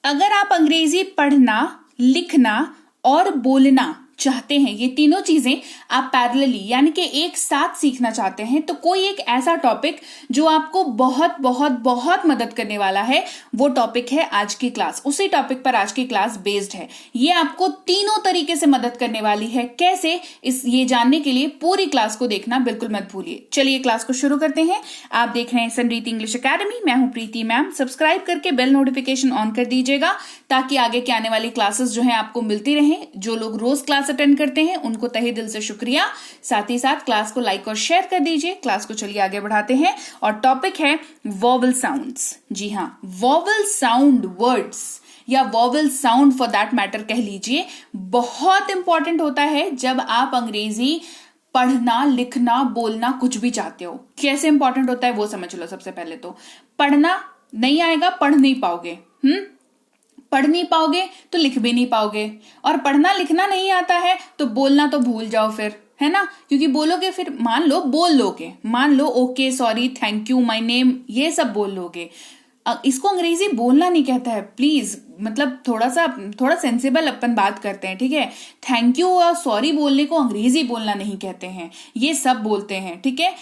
अगर आप अंग्रेजी पढ़ना, लिखना और बोलना चाहते हैं, ये तीनों चीजें आप पैरेलली यानी कि एक साथ सीखना चाहते हैं, तो कोई एक ऐसा टॉपिक जो आपको बहुत बहुत बहुत मदद करने वाला है, वो टॉपिक है आज की क्लास। उसी टॉपिक पर आज की क्लास बेस्ड है। ये आपको तीनों तरीके से मदद करने वाली है। कैसे, ये जानने के लिए पूरी क्लास को देखना बिल्कुल मत भूलिए। चलिए क्लास को शुरू करते हैं। आप देख रहे हैं सनरीति इंग्लिश अकेडमी, मैं हूं प्रीति मैम। सब्सक्राइब करके बेल नोटिफिकेशन ऑन कर दीजिएगा ताकि आगे के आने वाली क्लासेस जो है आपको मिलती रहें। जो लोग रोज क्लास अटेंड करते हैं उनको तहे दिल से शुक्रिया। साथ ही साथ क्लास को लाइक और शेयर कर दीजिए। क्लास को चलिए आगे बढ़ाते हैं और टॉपिक है वॉवल साउंड्स। जी हाँ, वॉवल साउंड वर्ड्स या vowel sound for that matter कह लीजिए, बहुत इंपॉर्टेंट होता है जब आप अंग्रेजी पढ़ना, लिखना, बोलना कुछ भी चाहते हो। कैसे इंपॉर्टेंट होता है वो समझ लो। सबसे पहले तो पढ़ना नहीं आएगा, पढ़ नहीं पाओगे। पढ़ नहीं पाओगे तो लिख भी नहीं पाओगे, और पढ़ना लिखना नहीं आता है तो बोलना तो भूल जाओ फिर, है ना। क्योंकि बोलोगे फिर, मान लो बोल लोगे, मान लो okay, sorry, thank you, my name, ये सब बोल लोगे। इसको अंग्रेजी बोलना नहीं कहता है। प्लीज, मतलब थोड़ा सेंसिबल अपन बात करते हैं, ठीक है। थैंक यू और सॉरी बोलने को अंग्रेजी बोलना नहीं कहते हैं, ये सब बोलते हैं, ठीक है।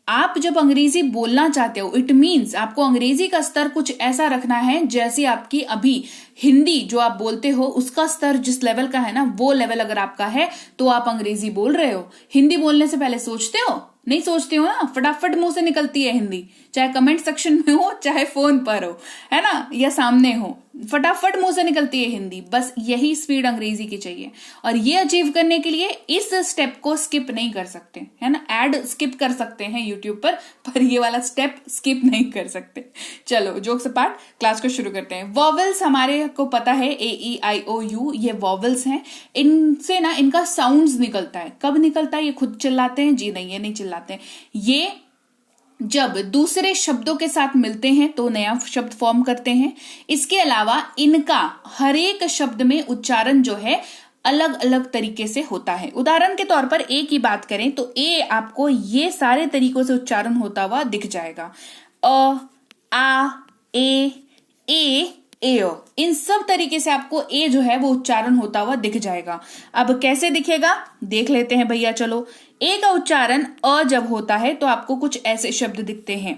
आप जब अंग्रेजी बोलना चाहते हो, इट मीन्स आपको अंग्रेजी का स्तर कुछ ऐसा रखना है जैसे आपकी अभी हिंदी जो आप बोलते हो उसका स्तर जिस लेवल का है ना, वो लेवल अगर आपका है तो आप अंग्रेजी बोल रहे हो। हिंदी बोलने से पहले सोचते हो? नहीं सोचते हो ना, फटाफट मुंह से निकलती है हिंदी, चाहे कमेंट सेक्शन में हो, चाहे फोन पर हो, है ना, या सामने हो, फटाफट मुंह से निकलती है हिंदी। बस यही स्पीड अंग्रेजी की चाहिए, और ये अचीव करने के लिए इस स्टेप को स्किप नहीं कर सकते, है ना। ऐड स्किप कर सकते हैं यूट्यूब पर ये वाला स्टेप स्किप नहीं कर सकते। चलो जोक्स अपार्ट, क्लास को शुरू करते हैं। वॉवल्स हमारे को पता है, AEIOU, ये वॉवल्स हैं। इनसे ना इनका साउंड्स निकलता है। कब निकलता है? ये खुद चिल्लाते हैं? जी नहीं, ये नहीं चिल्लाते हैं। ये जब दूसरे शब्दों के साथ मिलते हैं तो नया शब्द फॉर्म करते हैं। इसके अलावा इनका हर एक शब्द में उच्चारण जो है अलग अलग तरीके से होता है। उदाहरण के तौर पर ए की बात करें तो ए आपको ये सारे तरीकों से उच्चारण होता हुआ दिख जाएगा। अ, आ, ए, इन सब तरीके से आपको ए जो है वो उच्चारण होता हुआ दिख जाएगा। अब कैसे दिखेगा देख लेते हैं भैया। चलो, ए का उच्चारण अ जब होता है तो आपको कुछ ऐसे शब्द दिखते हैं।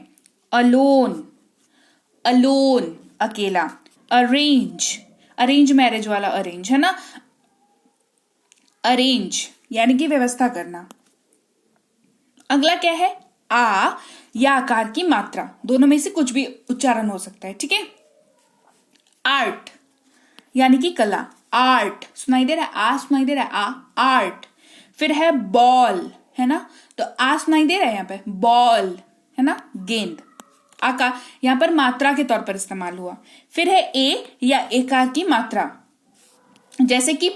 अलोन, अकेला। अरेंज मैरिज वाला अरेंज, है ना। अरेंज यानी कि व्यवस्था करना। अगला क्या है? आ या आकार की मात्रा, दोनों में से कुछ भी उच्चारण हो सकता है, ठीक है। आर्ट यानी कि कला। आर्ट सुनाई दे रहा है? आ सुनाई दे रहा है? आ, आर्ट। फिर है बॉल, है ना, तो आ सुनाई दे रहा है यहाँ पे, बॉल, है ना, गेंद। आकार यहां पर मात्रा के तौर पर इस्तेमाल हुआ। फिर है ए या एकार की मात्रा, जैसे कि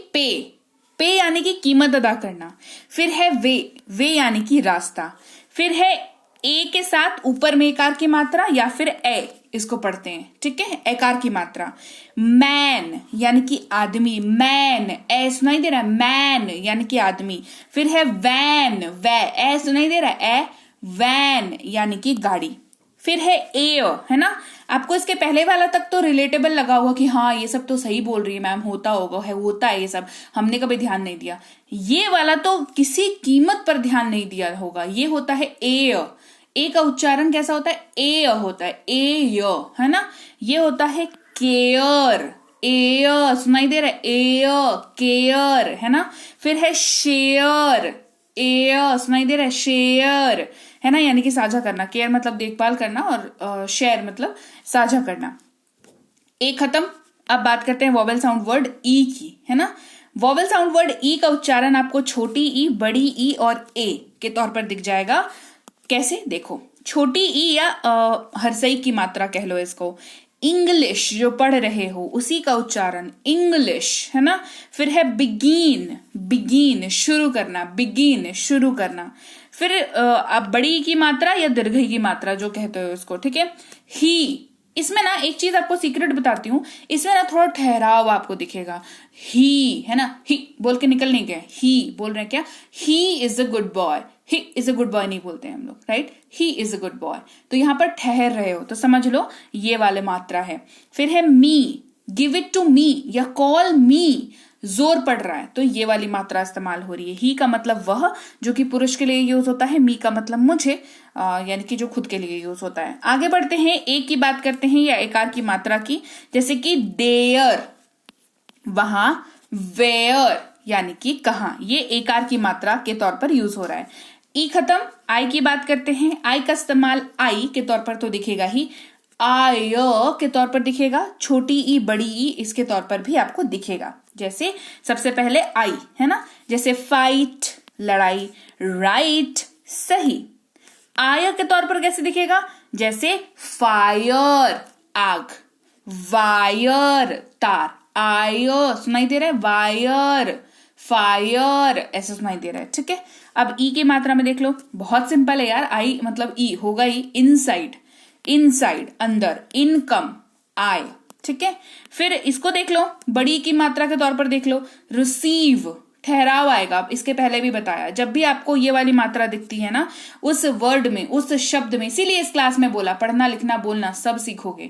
पे यानी कि कीमत अदा करना। फिर है वे यानी कि रास्ता। फिर है ए के साथ ऊपर में एकार की मात्रा या फिर ए, इसको पढ़ते हैं, ठीक है, एकार की मात्रा। मैन यानी कि आदमी, मैन, ए सुनाई दे रहा है, मैन यानी कि आदमी। फिर है वैन, ए सुनाई दे रहा है, ए, वैन यानी कि गाड़ी। फिर है ए, है ना। आपको इसके पहले वाला तक तो रिलेटेबल लगा होगा कि हाँ ये सब तो सही बोल रही है मैम, होता होगा, है, होता है, ये सब हमने कभी ध्यान नहीं दिया। ये वाला तो किसी कीमत पर ध्यान नहीं दिया होगा। ये होता है ए का उच्चारण कैसा होता है? ए होता है, है ना। ये होता है केयर, सुनाई दे रहा है, केयर, है ना। फिर है शेयर, सुनाई दे रहा है, शेयर, है ना, यानी कि साझा करना। केयर मतलब देखभाल करना और शेयर मतलब साझा करना। ए खत्म। अब बात करते हैं वॉवेल साउंड वर्ड ई की, है ना। वॉवेल साउंड वर्ड ई का उच्चारण आपको छोटी ई, बड़ी ई और ए के तौर पर दिख जाएगा। कैसे? देखो, छोटी ई या हर्सई की मात्रा कह लो इसको। इंग्लिश जो पढ़ रहे हो उसी का उच्चारण इंग्लिश, है ना। फिर है बिगीन शुरू करना, बिगीन शुरू करना। फिर आप बड़ी की मात्रा या दीर्घ की मात्रा जो कहते हो उसको, ठीक है। ही, इसमें ना एक चीज आपको सीक्रेट बताती हूँ, इसमें ना थोड़ा ठहराव आपको दिखेगा। ही, है ना, ही बोल के निकल नहीं गए, ही बोल रहे हैं क्या? He is a good boy. He is a good boy नहीं बोलते हैं हम लोग, right. He is a good boy, तो यहां पर ठहर रहे हो तो समझ लो ये वाले मात्रा है। फिर है मी, गिव इट टू मी या कॉल मी जोर पड़ रहा है तो ये वाली मात्रा इस्तेमाल हो रही है। ही का मतलब वह जो कि पुरुष के लिए यूज होता है, मी का मतलब मुझे यानी कि जो खुद के लिए यूज होता है। आगे बढ़ते हैं, एक की बात करते हैं या एकार की मात्रा की, जैसे कि देयर, वहां, वेयर यानी कि कहां, ये एकार की मात्रा के तौर पर यूज हो रहा है। ई खत्म, आई की बात करते हैं। आई का इस्तेमाल आई के तौर पर तो दिखेगा ही, आय के तौर पर दिखेगा, छोटी ई बड़ी ई इसके तौर पर भी आपको दिखेगा। जैसे सबसे पहले आई है ना, जैसे फाइट लड़ाई, राइट सही। आय के तौर पर कैसे दिखेगा, जैसे फायर आग, वायर तार, आय सुनाई दे रहा है, वायर फायर ऐसा सुनाई दे रहा है। ठीक है, अब ई की मात्रा में देख लो, बहुत सिंपल है यार, आई मतलब ई होगा ही, इनसाइड, इनसाइड अंदर, इनकम आय। ठीक है, फिर इसको देख लो, बड़ी की मात्रा के तौर पर देख लो, रिसीव ठहराव आएगा। इसके पहले भी बताया, जब भी आपको ये वाली मात्रा दिखती है ना उस वर्ड में, उस शब्द में, इसीलिए इस क्लास में बोला पढ़ना लिखना बोलना सब सीखोगे,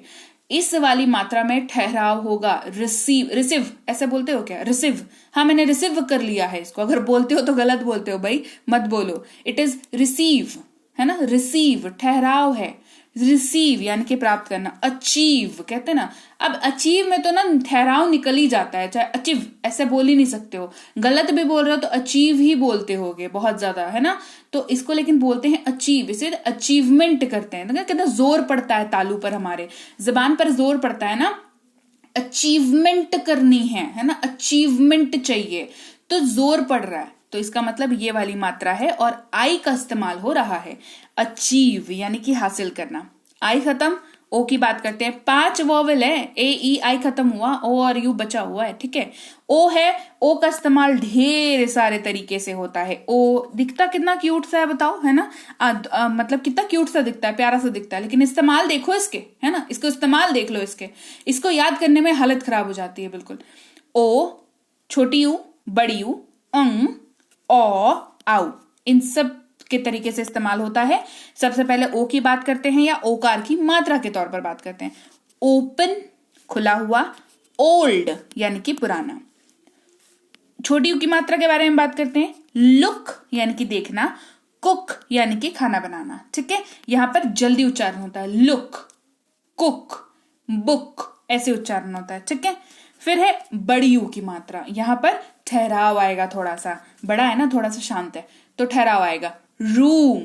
इस वाली मात्रा में ठहराव होगा। रिसीव, रिसीव ऐसे बोलते हो क्या, रिसीव, हाँ मैंने रिसीव कर लिया है इसको, अगर बोलते हो तो गलत बोलते हो भाई, मत बोलो, इट इज रिसीव है ना, रिसीव ठहराव है, रिसीव यानी कि प्राप्त करना, अचीव कहते हैं ना। अब अचीव में तो ना ठहराव निकल ही जाता है, चाहे अचीव ऐसे बोल ही नहीं सकते हो, गलत भी बोल रहे हो तो अचीव ही बोलते होगे बहुत ज्यादा है ना, तो इसको लेकिन बोलते हैं अचीव, इसे अचीवमेंट करते हैं। तो कितना जोर पड़ता है तालू पर, हमारे जबान पर जोर पड़ता है ना, अचीवमेंट करनी है ना, अचीवमेंट चाहिए तो जोर पड़ रहा है, तो इसका मतलब ये वाली मात्रा है और आई का इस्तेमाल हो रहा है, अचीव यानी कि हासिल करना। आई खत्म, ओ की बात करते हैं। 5 वॉवेल है, ए ई आई खत्म हुआ, ओ और यू बचा हुआ है। ठीक है, ओ है, ओ का इस्तेमाल ढेर सारे तरीके से होता है। ओ दिखता कितना क्यूट सा है बताओ, है ना, मतलब कितना क्यूट सा दिखता है, प्यारा सा दिखता है, लेकिन इस्तेमाल देखो इसके, है ना, इसको इस्तेमाल देख लो इसके, इसको याद करने में हालत खराब हो जाती है बिल्कुल। ओ, छोटी यू, बड़ी यू, ओ, आउ, इन सब के तरीके से इस्तेमाल होता है। सबसे पहले ओ की बात करते हैं या ओकार की मात्रा के तौर पर बात करते हैं। ओपन खुला हुआ, ओल्ड यानी कि पुराना। छोटी यू की मात्रा के बारे में बात करते हैं, लुक यानी कि देखना, कुक यानी कि खाना बनाना। ठीक है, यहां पर जल्दी उच्चारण होता है, लुक, कुक, बुक ऐसे उच्चारण होता है। ठीक है, फिर है बड़ी यू की मात्रा, यहां पर ठहराव आएगा, थोड़ा सा बड़ा है ना, थोड़ा सा शांत है तो ठहराव आएगा। रूम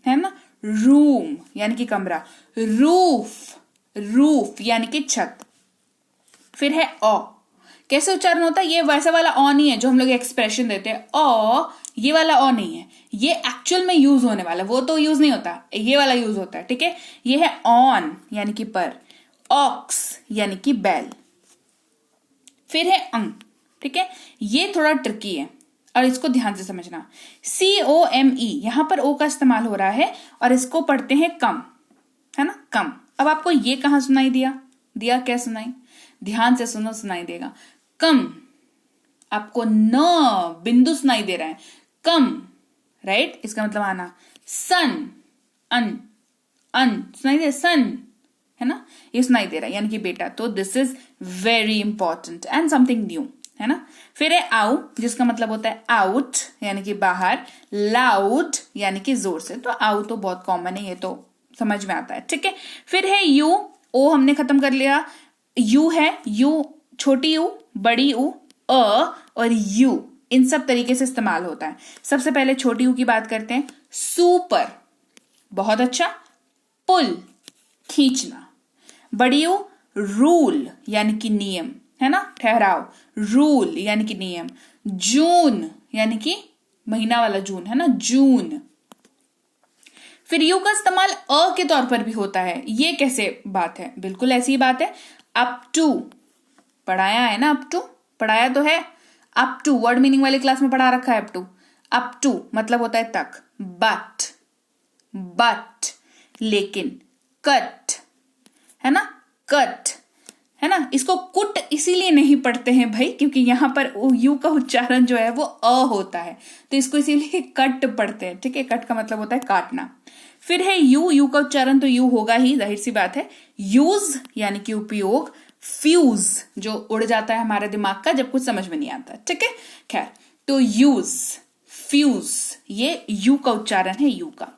है ना, रूम यानी कि कमरा, रूफ, रूफ यानी कि छत। फिर है ओ, कैसे उच्चारण होता है, ये वैसा वाला ओ नहीं है जो हम लोग एक्सप्रेशन देते हैं, ओ ये वाला ओ नहीं है, ये एक्चुअल में यूज होने वाला, वो तो यूज नहीं होता, ये वाला यूज होता है। ठीक है, ये है ऑन यानी कि पर, ऑक्स यानी कि बैल। फिर है अंग। ठीक है, ये थोड़ा ट्रिकी है और इसको ध्यान से समझना, COME यहां पर ओ का इस्तेमाल हो रहा है और इसको पढ़ते हैं कम, है ना, कम। अब आपको ये कहां सुनाई दिया क्या सुनाई, ध्यान से सुनो, सुनाई देगा, कम, आपको न बिंदु सुनाई दे रहा है, कम, राइट, इसका मतलब आना। सन, अन सुनाई दे, सन है ना, ये सुनाई दे रहा है यानी कि बेटा, तो this is very important and something new, है ना। फिर है आउ, जिसका मतलब होता है आउट यानी कि बाहर, लाउड यानी कि जोर से, तो आउ तो बहुत कॉमन है, ये तो समझ में आता है। ठीक है, फिर है यू, ओ हमने खत्म कर लिया। यू है, यू छोटी यू, बड़ी यू, और यू, इन सब तरीके से इस्तेमाल होता है। सबसे पहले छोटी यू की बात करते हैं, सुपर बहुत अच्छा, पुल खींचना, बड़ी यू रूल यानी कि नियम, है ना, ठहराव, रूल यानी कि नियम, जून यानी कि महीना वाला जून, है ना, जून। फिर यू का इस्तेमाल अ के तौर पर भी होता है, ये कैसे बात है, बिल्कुल ऐसी ही बात है। अप टू पढ़ाया है ना, अप टू पढ़ाया तो है, अप टू वर्ड मीनिंग वाली क्लास में पढ़ा रखा है। अप टू मतलब होता है तक, बट लेकिन, कट है ना, कट है ना, इसको कुट इसीलिए नहीं पढ़ते हैं भाई क्योंकि यहां पर यू का उच्चारण जो है वो अ होता है, तो इसको इसीलिए कट पढ़ते हैं। ठीक है, कट का मतलब होता है काटना। फिर है यू, यू का उच्चारण तो यू होगा ही, जाहिर सी बात है। यूज यानी कि उपयोग, फ्यूज जो उड़ जाता है हमारे दिमाग का जब कुछ समझ में नहीं आता, ठीक है। खैर, तो यूज, फ्यूज, ये यू का उच्चारण है, यू का।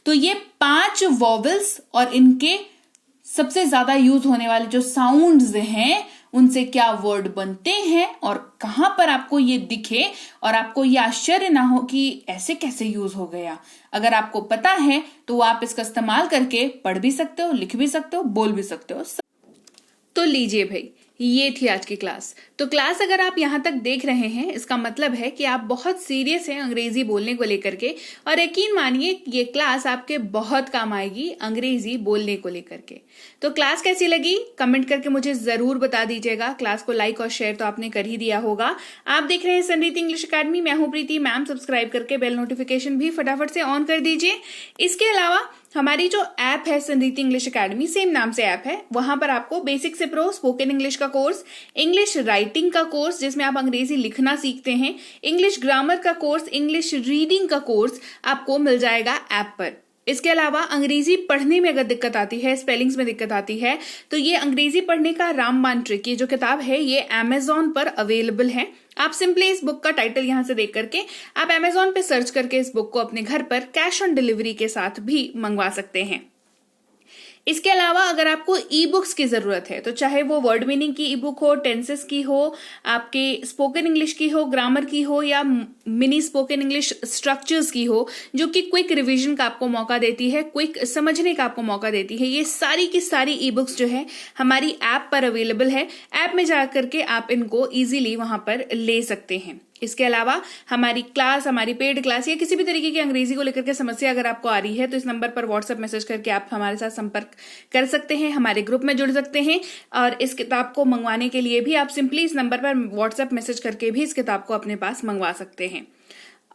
तो ये 5 वॉवल्स और इनके सबसे ज्यादा यूज होने वाले जो साउंड्स हैं उनसे क्या वर्ड बनते हैं और कहां पर आपको ये दिखे और आपको ये आश्चर्य ना हो कि ऐसे कैसे यूज हो गया। अगर आपको पता है तो आप इसका इस्तेमाल करके पढ़ भी सकते हो, लिख भी सकते हो, बोल भी सकते हो। तो लीजिए भाई, ये थी आज की क्लास। तो क्लास अगर आप यहाँ तक देख रहे हैं, इसका मतलब है कि आप बहुत सीरियस हैं अंग्रेजी बोलने को लेकर के, और यकीन मानिए ये क्लास आपके बहुत काम आएगी अंग्रेजी बोलने को लेकर के। तो क्लास कैसी लगी कमेंट करके मुझे जरूर बता दीजिएगा। क्लास को लाइक और शेयर तो आपने कर ही दिया होगा। आप देख रहे हैं संरीति इंग्लिश अकेडमी, मैं हूं प्रीति मैम। सब्सक्राइब करके बेल नोटिफिकेशन भी फटाफट से ऑन कर दीजिए। इसके अलावा हमारी जो ऐप है संरीति इंग्लिश अकेडमी, सेम नाम से ऐप है, वहां पर आपको बेसिक से प्रो स्पोकन इंग्लिश का कोर्स, इंग्लिश राइटिंग का कोर्स जिसमें आप अंग्रेजी लिखना सीखते हैं, इंग्लिश ग्रामर का कोर्स, इंग्लिश रीडिंग का कोर्स आपको मिल जाएगा ऐप पर। इसके अलावा अंग्रेजी पढ़ने में अगर दिक्कत आती है, स्पेलिंग्स में दिक्कत आती है, तो ये अंग्रेजी पढ़ने का रामबाण ट्रिक, ये जो किताब है ये अमेजॉन पर अवेलेबल है। आप सिंपली इस बुक का टाइटल यहां से देख करके आप अमेजॉन पे सर्च करके इस बुक को अपने घर पर कैश ऑन डिलीवरी के साथ भी मंगवा सकते हैं। इसके अलावा अगर आपको ई बुक्स की जरूरत है, तो चाहे वो वर्ड मीनिंग की ई बुक हो, टेंसेस की हो, आपके स्पोकन इंग्लिश की हो, ग्रामर की हो, या मिनी स्पोकन इंग्लिश स्ट्रक्चर्स की हो, जो कि क्विक रिवीजन का आपको मौका देती है, क्विक समझने का आपको मौका देती है, ये सारी की सारी ई बुक्स जो है हमारी ऐप पर अवेलेबल है। ऐप में जाकर के आप इनको इजीली वहां पर ले सकते हैं। इसके अलावा हमारी क्लास, हमारी पेड क्लास या किसी भी तरीके की अंग्रेजी को लेकर के समस्या अगर आपको आ रही है, तो इस नंबर पर व्हाट्सएप मैसेज करके आप हमारे साथ संपर्क कर सकते हैं, हमारे ग्रुप में जुड़ सकते हैं। और इस किताब को मंगवाने के लिए भी आप सिंपली इस नंबर पर व्हाट्सएप मैसेज करके भी इस किताब को अपने पास मंगवा सकते हैं।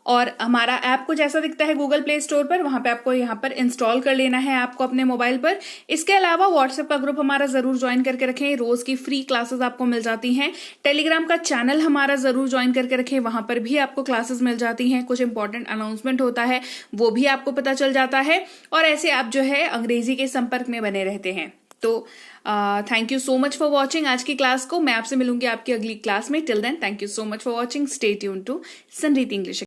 और हमारा ऐप कुछ ऐसा दिखता है गूगल प्ले स्टोर पर, वहां पे आपको यहाँ पर इंस्टॉल कर लेना है ऐप को अपने मोबाइल पर। इसके अलावा व्हाट्सएप का ग्रुप हमारा जरूर ज्वाइन करके रखें, रोज की फ्री क्लासेस आपको मिल जाती हैं। टेलीग्राम का चैनल हमारा जरूर ज्वाइन करके रखें, वहां पर भी आपको क्लासेस मिल जाती हैं, कुछ इंपॉर्टेंट अनाउंसमेंट होता है वो भी आपको पता चल जाता है, और ऐसे आप जो है अंग्रेजी के संपर्क में बने रहते हैं। तो thank you so much for watching आज की क्लास को। मैं आपसे मिलूंगी आपकी अगली क्लास में। Till then thank you so much for watching. Stay tuned to Sanriti English.